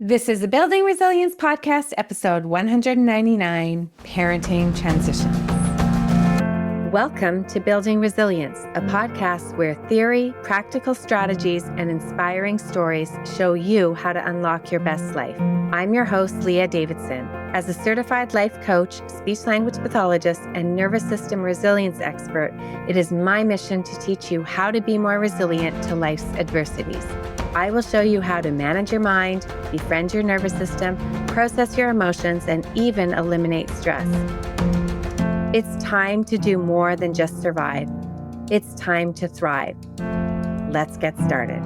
This is the Building Resilience Podcast, episode 199, Parenting Transitions. Welcome to Building Resilience, a podcast where theory, practical strategies, and inspiring stories show you how to unlock your best life. I'm your host, Leah Davidson. As a certified life coach, speech-language pathologist, and nervous system resilience expert, it is my mission to teach you how to be more resilient to life's adversities. I will show you how to manage your mind, befriend your nervous system, process your emotions, and even eliminate stress. It's time to do more than just survive. It's time to thrive. Let's get started.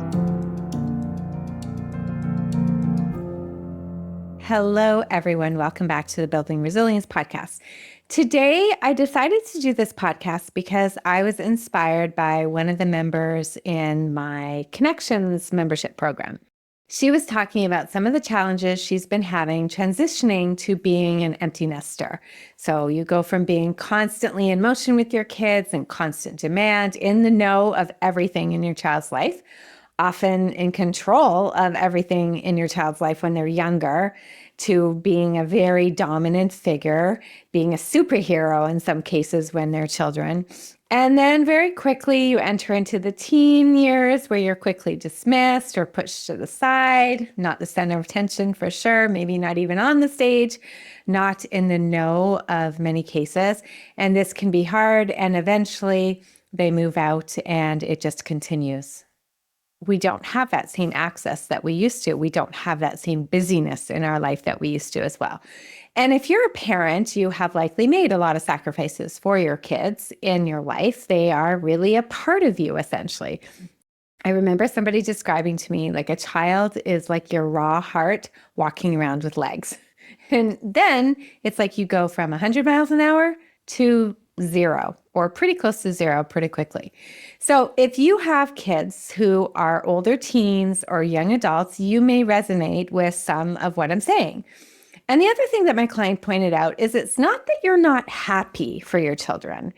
Hello, everyone. Welcome back to the Building Resilience Podcast. Today, I decided to do this podcast because I was inspired by one of the members in my Connections membership program. She was talking about some of the challenges she's been having transitioning to being an empty nester. So you go from being constantly in motion with your kids and constant demand, in the know of everything in your child's life, often in control of everything in your child's life when they're younger, to being a very dominant figure, being a superhero in some cases when they're children. And then very quickly you enter into the teen years where you're quickly dismissed or pushed to the side, not the center of attention for sure, maybe not even on the stage, not in the know of many cases. And this can be hard, and eventually they move out and it just continues. We don't have that same access that we used to. We don't have that same busyness in our life that we used to as well. And if you're a parent, you have likely made a lot of sacrifices for your kids in your life. They are really a part of you, essentially. I remember somebody describing to me like a child is like your raw heart walking around with legs. And then it's like you go from 100 miles an hour to zero, or pretty close to zero pretty quickly. So if you have kids who are older teens or young adults, you may resonate with some of what I'm saying. And the other thing that my client pointed out is it's not that you're not happy for your children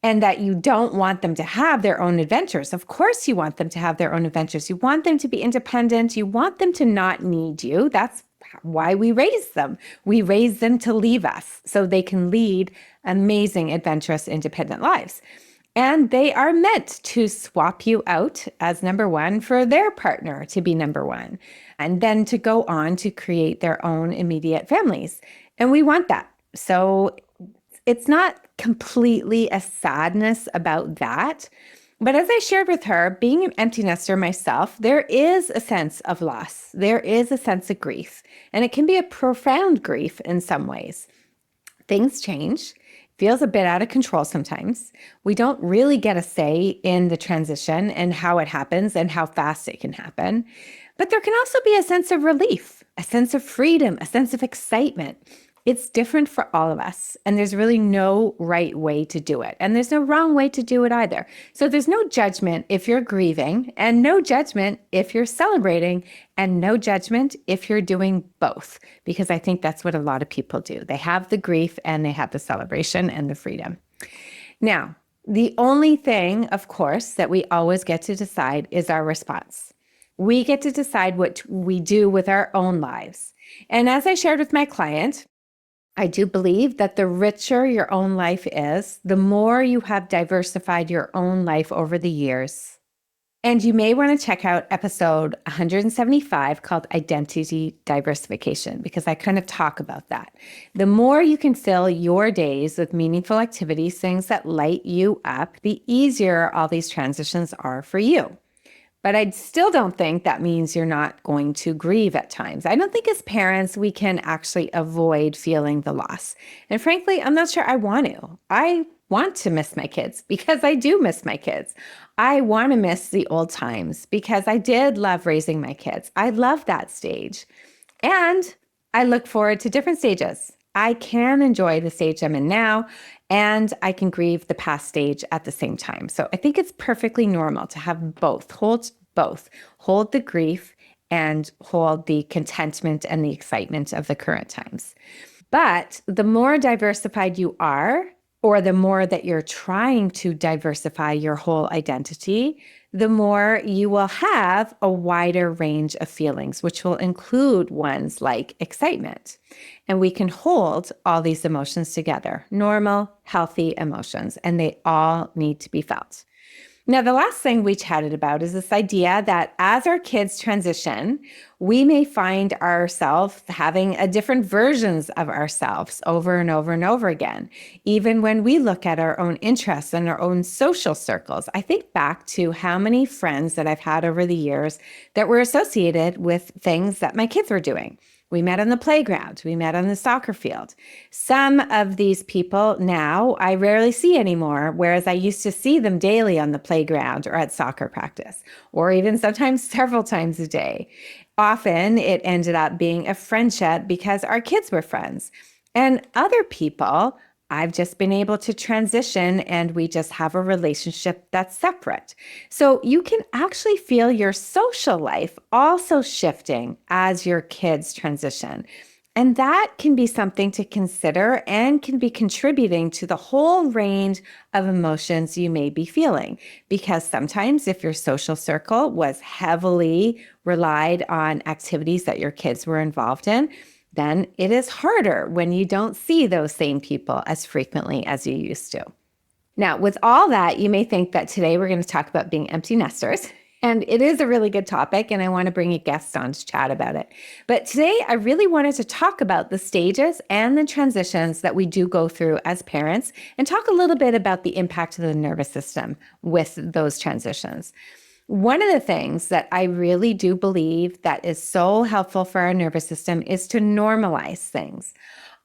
and that you don't want them to have their own adventures. Of course, you want them to have their own adventures. You want them to be independent. You want them to not need you. That's why we raise them. We raise them to leave us so they can lead amazing, adventurous, independent lives. And they are meant to swap you out as number one for their partner to be number one, and then to go on to create their own immediate families. And we want that. So it's not completely a sadness about that. But as I shared with her, being an empty nester myself, there is a sense of loss. There is a sense of grief, and it can be a profound grief in some ways. Things change, feels a bit out of control sometimes. We don't really get a say in the transition and how it happens and how fast it can happen. But there can also be a sense of relief, a sense of freedom, a sense of excitement. It's different for all of us, and there's really no right way to do it. And there's no wrong way to do it either. So there's no judgment if you're grieving, and no judgment if you're celebrating, and no judgment if you're doing both, because I think that's what a lot of people do. They have the grief and they have the celebration and the freedom. Now, the only thing, of course, that we always get to decide is our response. We get to decide what we do with our own lives. And as I shared with my client, I do believe that the richer your own life is, the more you have diversified your own life over the years. And you may want to check out episode 175 called Identity Diversification, because I kind of talk about that. The more you can fill your days with meaningful activities, things that light you up, the easier all these transitions are for you. But I still don't think that means you're not going to grieve at times. I don't think as parents, we can actually avoid feeling the loss. And frankly, I'm not sure I want to. I want to miss my kids because I do miss my kids. I want to miss the old times because I did love raising my kids. I love that stage. And I look forward to different stages. I can enjoy the stage I'm in now, and I can grieve the past stage at the same time. So I think it's perfectly normal to have both, hold both, hold the grief and hold the contentment and the excitement of the current times. But the more diversified you are, or the more that you're trying to diversify your whole identity, the more you will have a wider range of feelings, which will include ones like excitement. And we can hold all these emotions together, normal, healthy emotions, and they all need to be felt. Now, the last thing we chatted about is this idea that as our kids transition, we may find ourselves having a different versions of ourselves over and over and over again. Even when we look at our own interests and our own social circles, I think back to how many friends that I've had over the years that were associated with things that my kids were doing. We met on the playground. We met on the soccer field. Some of these people now I rarely see anymore, whereas I used to see them daily on the playground or at soccer practice, or even sometimes several times a day. Often it ended up being a friendship because our kids were friends. And other people, I've just been able to transition and we just have a relationship that's separate. So you can actually feel your social life also shifting as your kids transition. And that can be something to consider and can be contributing to the whole range of emotions you may be feeling. Because sometimes if your social circle was heavily relied on activities that your kids were involved in, then it is harder when you don't see those same people as frequently as you used to. Now, with all that, you may think that today we're going to talk about being empty nesters. And it is a really good topic, and I want to bring a guest on to chat about it. But today, I really wanted to talk about the stages and the transitions that we do go through as parents and talk a little bit about the impact of the nervous system with those transitions. One of the things that I really do believe that is so helpful for our nervous system is to normalize things.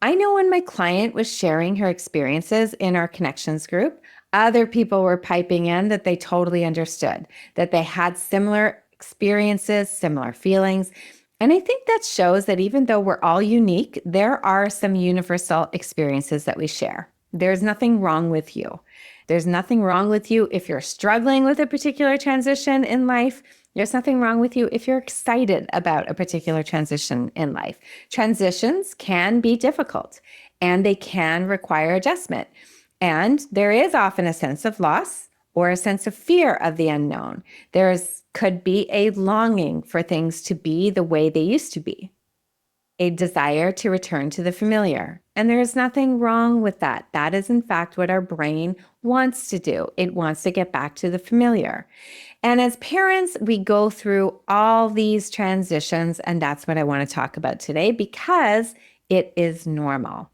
I know when my client was sharing her experiences in our connections group, other people were piping in that they totally understood, that they had similar experiences, similar feelings. And I think that shows that even though we're all unique, there are some universal experiences that we share. There's nothing wrong with you. There's nothing wrong with you if you're struggling with a particular transition in life. There's nothing wrong with you if you're excited about a particular transition in life. Transitions can be difficult and they can require adjustment. And there is often a sense of loss or a sense of fear of the unknown. Could be a longing for things to be the way they used to be, a desire to return to the familiar. And there is nothing wrong with that. That is, in fact, what our brain wants to do. It wants to get back to the familiar. And as parents, we go through all these transitions, and that's what I want to talk about today because it is normal.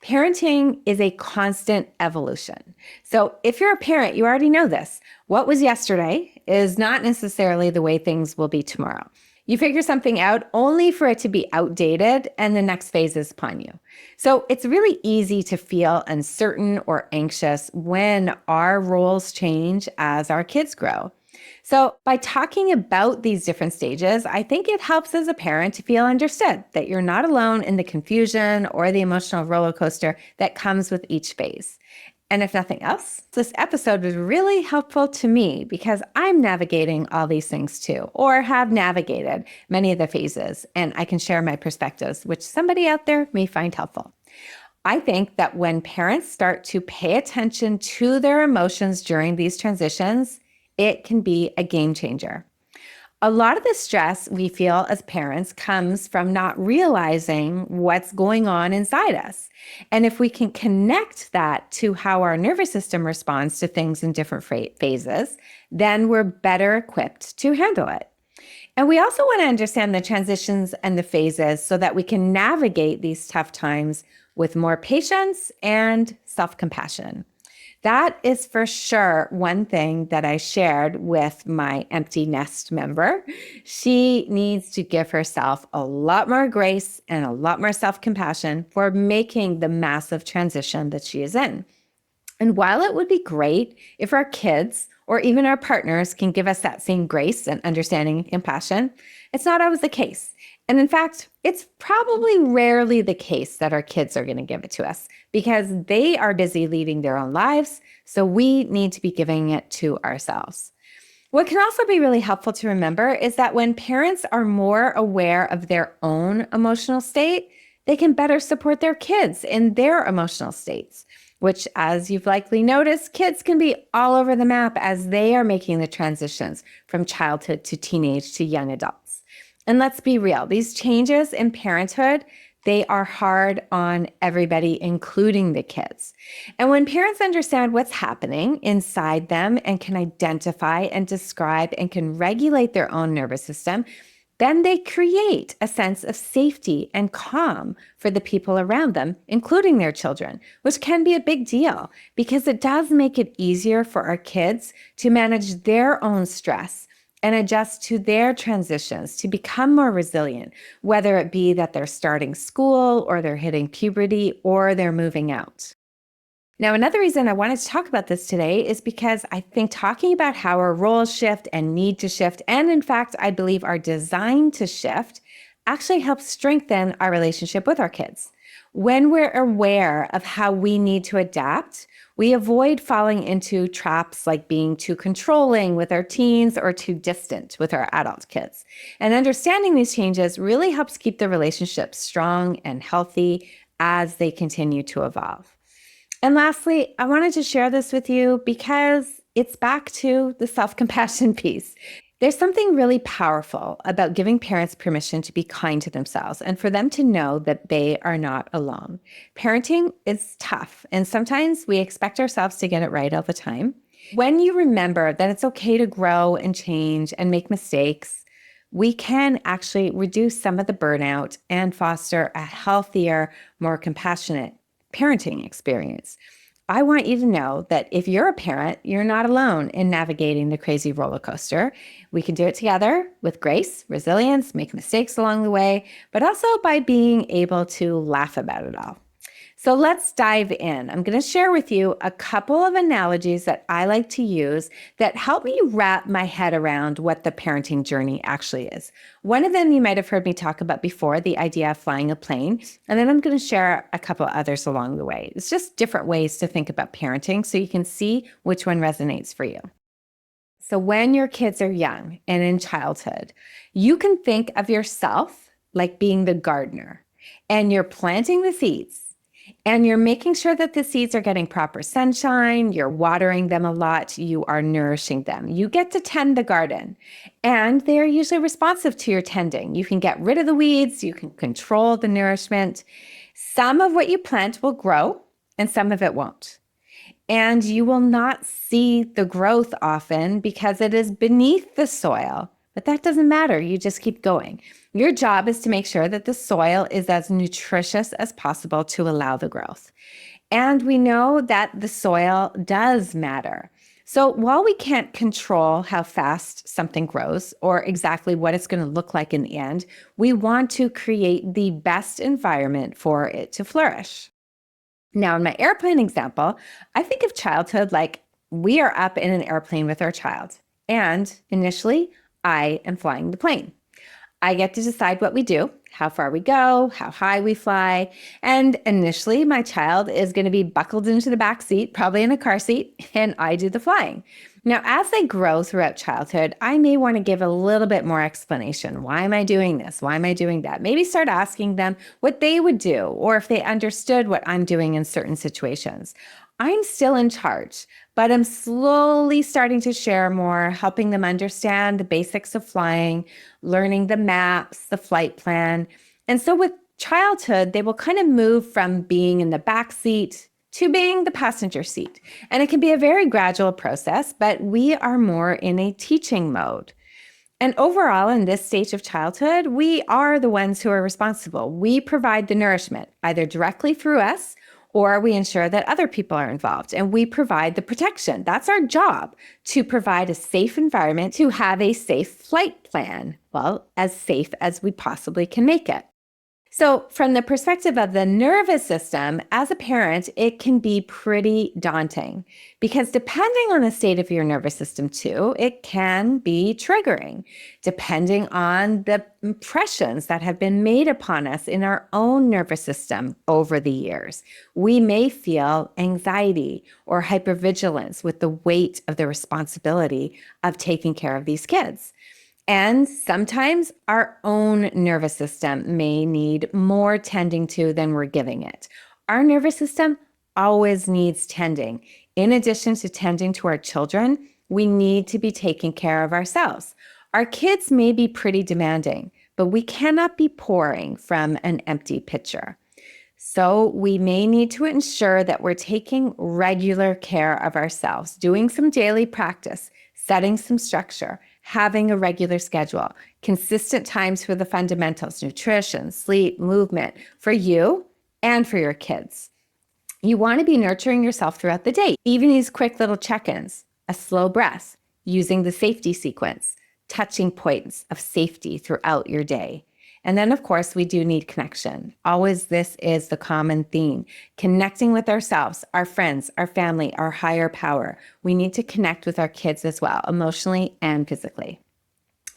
Parenting is a constant evolution. So if you're a parent, you already know this. What was yesterday is not necessarily the way things will be tomorrow. You figure something out only for it to be outdated and the next phase is upon you. So it's really easy to feel uncertain or anxious when our roles change as our kids grow. So by talking about these different stages, I think it helps as a parent to feel understood, that you're not alone in the confusion or the emotional roller coaster that comes with each phase. And if nothing else, this episode was really helpful to me because I'm navigating all these things too, or have navigated many of the phases, and I can share my perspectives, which somebody out there may find helpful. I think that when parents start to pay attention to their emotions during these transitions, it can be a game changer. A lot of the stress we feel as parents comes from not realizing what's going on inside us. And if we can connect that to how our nervous system responds to things in different phases, then we're better equipped to handle it. And we also want to understand the transitions and the phases so that we can navigate these tough times with more patience and self-compassion. That is for sure one thing that I shared with my empty nest member. She needs to give herself a lot more grace and a lot more self-compassion for making the massive transition that she is in. And while it would be great if our kids or even our partners can give us that same grace and understanding and compassion, it's not always the case. And in fact, it's probably rarely the case that our kids are going to give it to us because they are busy leading their own lives. So we need to be giving it to ourselves. What can also be really helpful to remember is that when parents are more aware of their own emotional state, they can better support their kids in their emotional states. which, as you've likely noticed, kids can be all over the map as they are making the transitions from childhood to teenage to young adults. And let's be real, these changes in parenthood, they are hard on everybody, including the kids. And when parents understand what's happening inside them and can identify and describe and can regulate their own nervous system, then they create a sense of safety and calm for the people around them, including their children, which can be a big deal because it does make it easier for our kids to manage their own stress and adjust to their transitions to become more resilient, whether it be that they're starting school or they're hitting puberty or they're moving out. Now, another reason I wanted to talk about this today is because I think talking about how our roles shift and need to shift, and in fact, I believe are designed to shift, actually helps strengthen our relationship with our kids. When we're aware of how we need to adapt, we avoid falling into traps like being too controlling with our teens or too distant with our adult kids. And understanding these changes really helps keep the relationship strong and healthy as they continue to evolve. And lastly, I wanted to share this with you because it's back to the self-compassion piece. There's something really powerful about giving parents permission to be kind to themselves and for them to know that they are not alone. Parenting is tough, and sometimes we expect ourselves to get it right all the time. When you remember that it's okay to grow and change and make mistakes, we can actually reduce some of the burnout and foster a healthier, more compassionate parenting experience. I want you to know that if you're a parent, you're not alone in navigating the crazy roller coaster. We can do it together with grace, resilience, make mistakes along the way, but also by being able to laugh about it all. So let's dive in. I'm going to share with you a couple of analogies that I like to use that help me wrap my head around what the parenting journey actually is. One of them you might have heard me talk about before, the idea of flying a plane, and then I'm going to share a couple others along the way. It's just different ways to think about parenting so you can see which one resonates for you. So when your kids are young and in childhood, you can think of yourself like being the gardener, and you're planting the seeds. And you're making sure that the seeds are getting proper sunshine, you're watering them a lot, you are nourishing them. You get to tend the garden, and they're usually responsive to your tending. You can get rid of the weeds, you can control the nourishment. Some of what you plant will grow, and some of it won't. And you will not see the growth often because it is beneath the soil. But that doesn't matter. You just keep going. Your job is to make sure that the soil is as nutritious as possible to allow the growth. And we know that the soil does matter. So while we can't control how fast something grows or exactly what it's going to look like in the end, we want to create the best environment for it to flourish. Now, in my airplane example, I think of childhood like we are up in an airplane with our child. And initially, I am flying the plane. I get to decide what we do, how far we go, how high we fly. And initially, my child is going to be buckled into the back seat, probably in a car seat, and I do the flying. Now, as they grow throughout childhood, I may want to give a little bit more explanation. Why am I doing this? Why am I doing that? Maybe start asking them what they would do, or if they understood what I'm doing in certain situations. I'm still in charge, but I'm slowly starting to share more, helping them understand the basics of flying, learning the maps, the flight plan. And so with childhood, they will kind of move from being in the back seat to being the passenger seat. And it can be a very gradual process, but we are more in a teaching mode. And overall, in this stage of childhood, we are the ones who are responsible. We provide the nourishment, either directly through us, or we ensure that other people are involved, and we provide the protection. That's our job, to provide a safe environment, to have a safe flight plan. Well, as safe as we possibly can make it. So from the perspective of the nervous system, as a parent, it can be pretty daunting because depending on the state of your nervous system too, it can be triggering, depending on the impressions that have been made upon us in our own nervous system over the years. We may feel anxiety or hypervigilance with the weight of the responsibility of taking care of these kids. And sometimes our own nervous system may need more tending to than we're giving it. Our nervous system always needs tending. In addition to tending to our children, we need to be taking care of ourselves. Our kids may be pretty demanding, but we cannot be pouring from an empty pitcher. So we may need to ensure that we're taking regular care of ourselves, doing some daily practice, setting some structure, having a regular schedule, consistent times for the fundamentals, nutrition, sleep, movement, for you and for your kids. You want to be nurturing yourself throughout the day, even these quick little check-ins, a slow breath, using the safety sequence, touching points of safety throughout your day. And then, of course, we do need connection. Always, this is the common theme. Connecting with ourselves, our friends, our family, our higher power. We need to connect with our kids as well, emotionally and physically.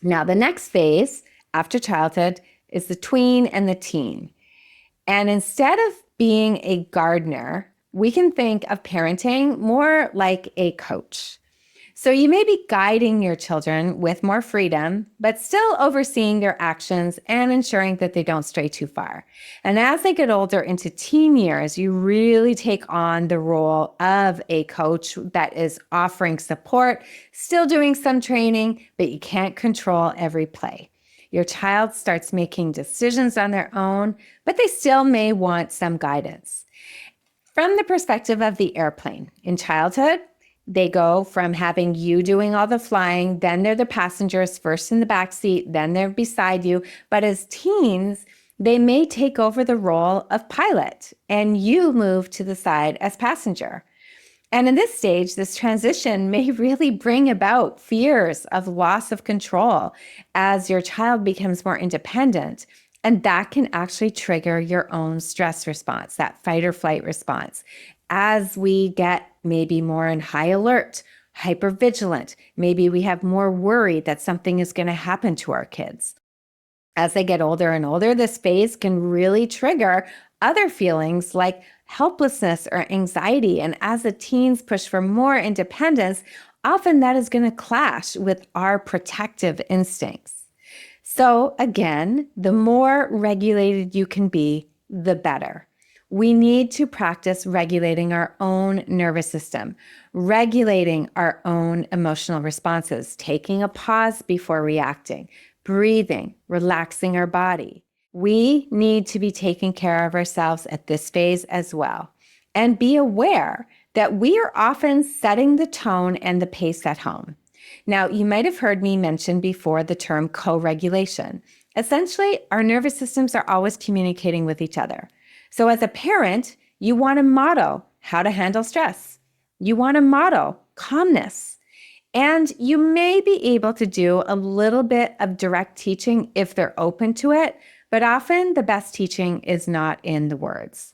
Now, the next phase after childhood is the tween and the teen. And instead of being a gardener, we can think of parenting more like a coach. So you may be guiding your children with more freedom, but still overseeing their actions and ensuring that they don't stray too far. And as they get older into teen years, you really take on the role of a coach that is offering support, still doing some training, but you can't control every play. Your child starts making decisions on their own, but they still may want some guidance. From the perspective of the airplane, in childhood, they go from having you doing all the flying, then they're the passengers, first in the back seat, then they're beside you. But as teens, they may take over the role of pilot and you move to the side as passenger. And in this stage, this transition may really bring about fears of loss of control as your child becomes more independent. And that can actually trigger your own stress response, that fight or flight response. As we get maybe more in high alert, hypervigilant, maybe we have more worry that something is going to happen to our kids. As they get older and older, this phase can really trigger other feelings like helplessness or anxiety. And as the teens push for more independence, often that is going to clash with our protective instincts. So again, the more regulated you can be, the better. We need to practice regulating our own nervous system, regulating our own emotional responses, taking a pause before reacting, breathing, relaxing our body. We need to be taking care of ourselves at this phase as well, and be aware that we are often setting the tone and the pace at home. Now, you might have heard me mention before the term co-regulation. Essentially, our nervous systems are always communicating with each other. So as a parent, you want to model how to handle stress. You want to model calmness. And you may be able to do a little bit of direct teaching if they're open to it, but often the best teaching is not in the words.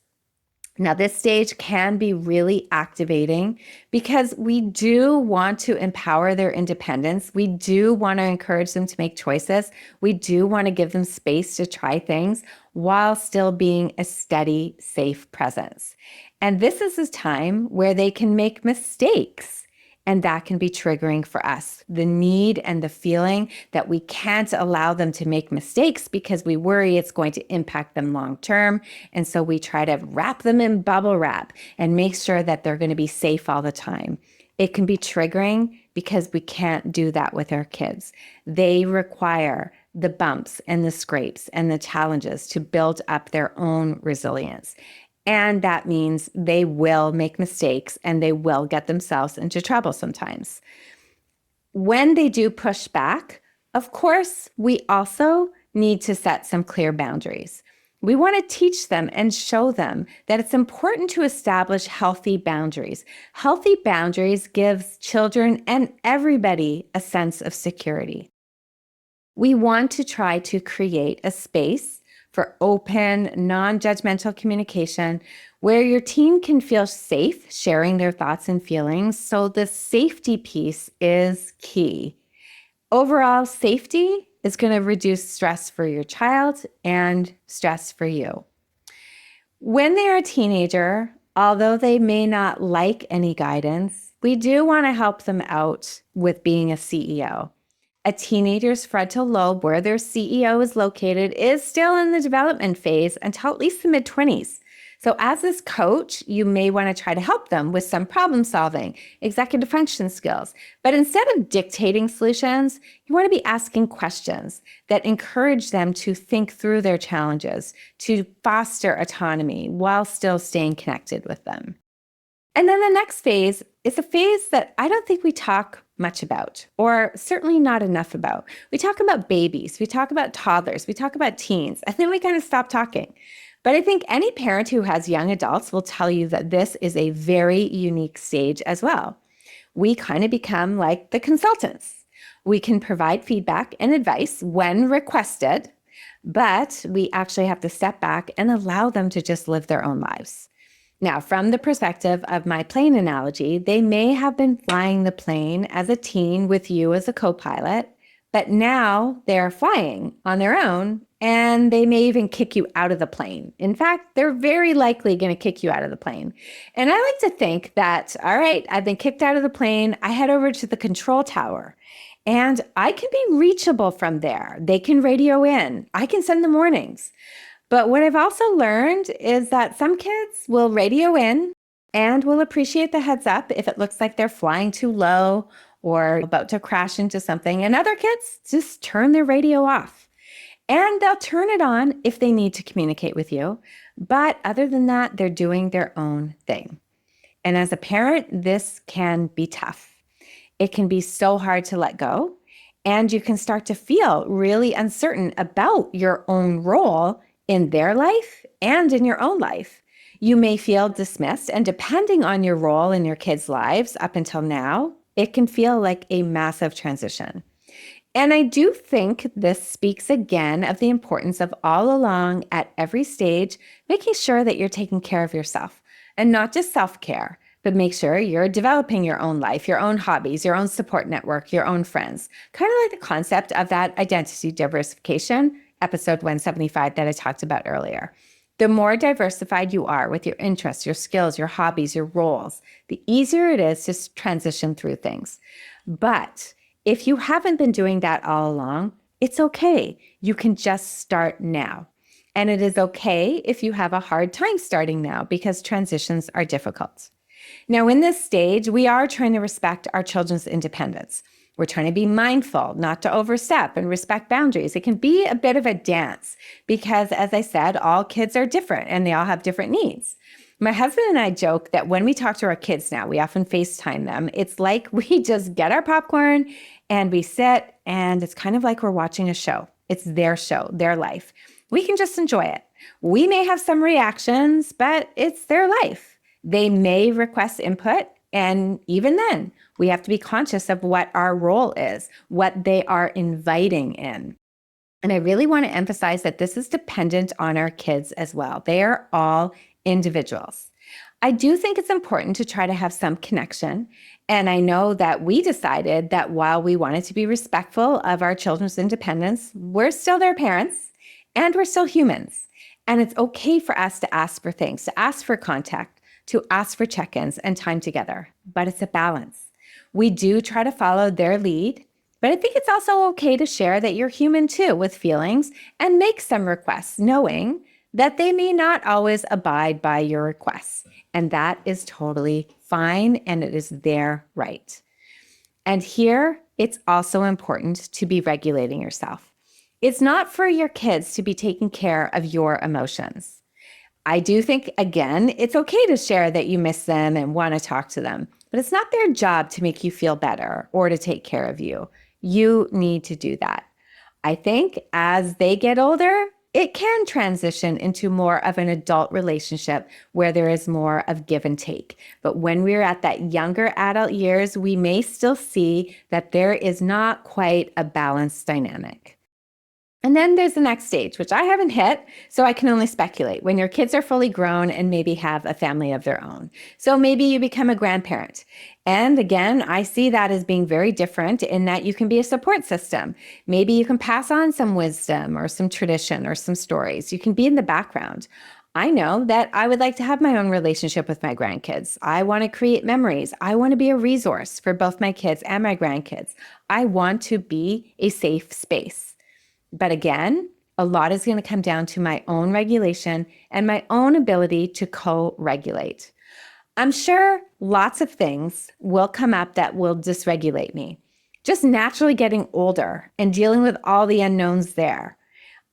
Now, this stage can be really activating because we do want to empower their independence. We do want to encourage them to make choices. We do want to give them space to try things while still being a steady, safe presence. And this is a time where they can make mistakes. And that can be triggering for us. The need and the feeling that we can't allow them to make mistakes because we worry it's going to impact them long term. And so we try to wrap them in bubble wrap and make sure that they're going to be safe all the time. It can be triggering because we can't do that with our kids. They require the bumps and the scrapes and the challenges to build up their own resilience. And that means they will make mistakes and they will get themselves into trouble sometimes. When they do push back, of course, we also need to set some clear boundaries. We want to teach them and show them that it's important to establish healthy boundaries. Healthy boundaries gives children and everybody a sense of security. We want to try to create a space for open, non-judgmental communication where your teen can feel safe sharing their thoughts and feelings. So the safety piece is key. Overall, safety is going to reduce stress for your child and stress for you. When they're a teenager, although they may not like any guidance, we do want to help them out with being a CEO. A teenager's frontal lobe, where their CEO is located, is still in the development phase until at least the mid-20s. So as this coach, you may want to try to help them with some problem solving, executive function skills. But instead of dictating solutions, you want to be asking questions that encourage them to think through their challenges, to foster autonomy while still staying connected with them. And then the next phase is a phase that I don't think we talk much about, or certainly not enough about. We talk about babies, we talk about toddlers, we talk about teens, and then we kind of stop talking. But I think any parent who has young adults will tell you that this is a very unique stage as well. We kind of become like the consultants. We can provide feedback and advice when requested, but we actually have to step back and allow them to just live their own lives. Now, from the perspective of my plane analogy, they may have been flying the plane as a teen with you as a co-pilot, but now they're flying on their own and they may even kick you out of the plane. In fact, they're very likely going to kick you out of the plane. And I like to think that, all right, I've been kicked out of the plane. I head over to the control tower and I can be reachable from there. They can radio in. I can send the warnings. But what I've also learned is that some kids will radio in and will appreciate the heads up if it looks like they're flying too low or about to crash into something. And other kids just turn their radio off. And they'll turn it on if they need to communicate with you. But other than that, they're doing their own thing. And as a parent, this can be tough. It can be so hard to let go. And you can start to feel really uncertain about your own role in their life and in your own life. You may feel dismissed, and depending on your role in your kids' lives up until now, it can feel like a massive transition. And I do think this speaks again of the importance of all along at every stage, making sure that you're taking care of yourself and not just self-care, but make sure you're developing your own life, your own hobbies, your own support network, your own friends. Kind of like the concept of that identity diversification, episode 175 that I talked about earlier. The more diversified you are with your interests, your skills, your hobbies, your roles, the easier it is to transition through things. But if you haven't been doing that all along, it's okay. You can just start now. And it is okay if you have a hard time starting now because transitions are difficult. Now, in this stage, we are trying to respect our children's independence. We're trying to be mindful, not to overstep and respect boundaries. It can be a bit of a dance because, as I said, all kids are different and they all have different needs. My husband and I joke that when we talk to our kids now, we often FaceTime them. It's like we just get our popcorn and we sit, and it's kind of like we're watching a show. It's their show, their life. We can just enjoy it. We may have some reactions, but it's their life. They may request input, and even then, we have to be conscious of what our role is, what they are inviting in. And I really want to emphasize that this is dependent on our kids as well. They are all individuals. I do think it's important to try to have some connection. And I know that we decided that while we wanted to be respectful of our children's independence, we're still their parents and we're still humans. And it's okay for us to ask for things, to ask for contact, to ask for check-ins and time together. But it's a balance. We do try to follow their lead, but I think it's also okay to share that you're human too with feelings and make some requests, knowing that they may not always abide by your requests. And that is totally fine, and it is their right. And here, it's also important to be regulating yourself. It's not for your kids to be taking care of your emotions. I do think, again, it's okay to share that you miss them and want to talk to them, but it's not their job to make you feel better or to take care of you. You need to do that. I think as they get older, it can transition into more of an adult relationship where there is more of give and take. But when we're at that younger adult years, we may still see that there is not quite a balanced dynamic. And then there's the next stage, which I haven't hit, so I can only speculate, when your kids are fully grown and maybe have a family of their own. So maybe you become a grandparent. And again, I see that as being very different in that you can be a support system. Maybe you can pass on some wisdom or some tradition or some stories. You can be in the background. I know that I would like to have my own relationship with my grandkids. I want to create memories. I want to be a resource for both my kids and my grandkids. I want to be a safe space. But again, a lot is going to come down to my own regulation and my own ability to co-regulate. I'm sure lots of things will come up that will dysregulate me. Just naturally getting older and dealing with all the unknowns there.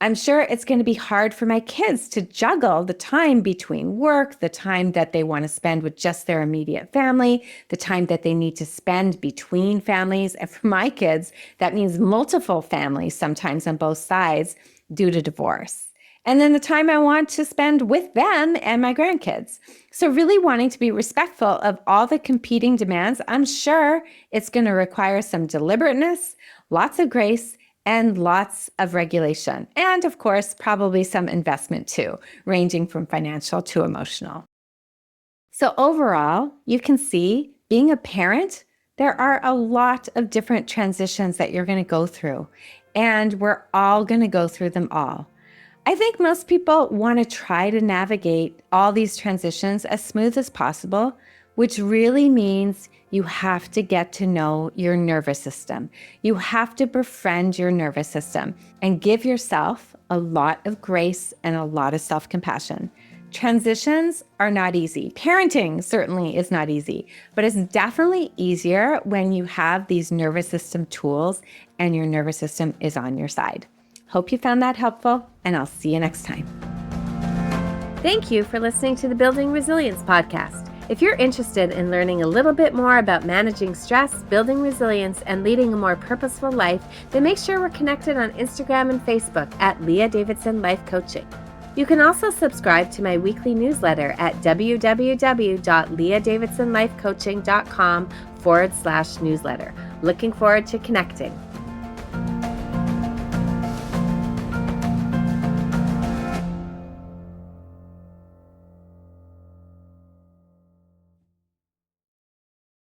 I'm sure it's going to be hard for my kids to juggle the time between work, the time that they want to spend with just their immediate family, the time that they need to spend between families. And for my kids, that means multiple families, sometimes on both sides, due to divorce. And then the time I want to spend with them and my grandkids. So really wanting to be respectful of all the competing demands, I'm sure it's going to require some deliberateness, lots of grace, and lots of regulation. And of course, probably some investment too, ranging from financial to emotional. So overall, you can see being a parent, there are a lot of different transitions that you're going to go through, and we're all going to go through them all. I think most people want to try to navigate all these transitions as smooth as possible, which really means you have to get to know your nervous system. You have to befriend your nervous system and give yourself a lot of grace and a lot of self-compassion. Transitions are not easy. Parenting certainly is not easy, but it's definitely easier when you have these nervous system tools and your nervous system is on your side. Hope you found that helpful, and I'll see you next time. Thank you for listening to the Building Resilience podcast. If you're interested in learning a little bit more about managing stress, building resilience, and leading a more purposeful life, then make sure we're connected on Instagram and Facebook at Leah Davidson Life Coaching. You can also subscribe to my weekly newsletter at www.leahdavidsonlifecoaching.com/newsletter. Looking forward to connecting.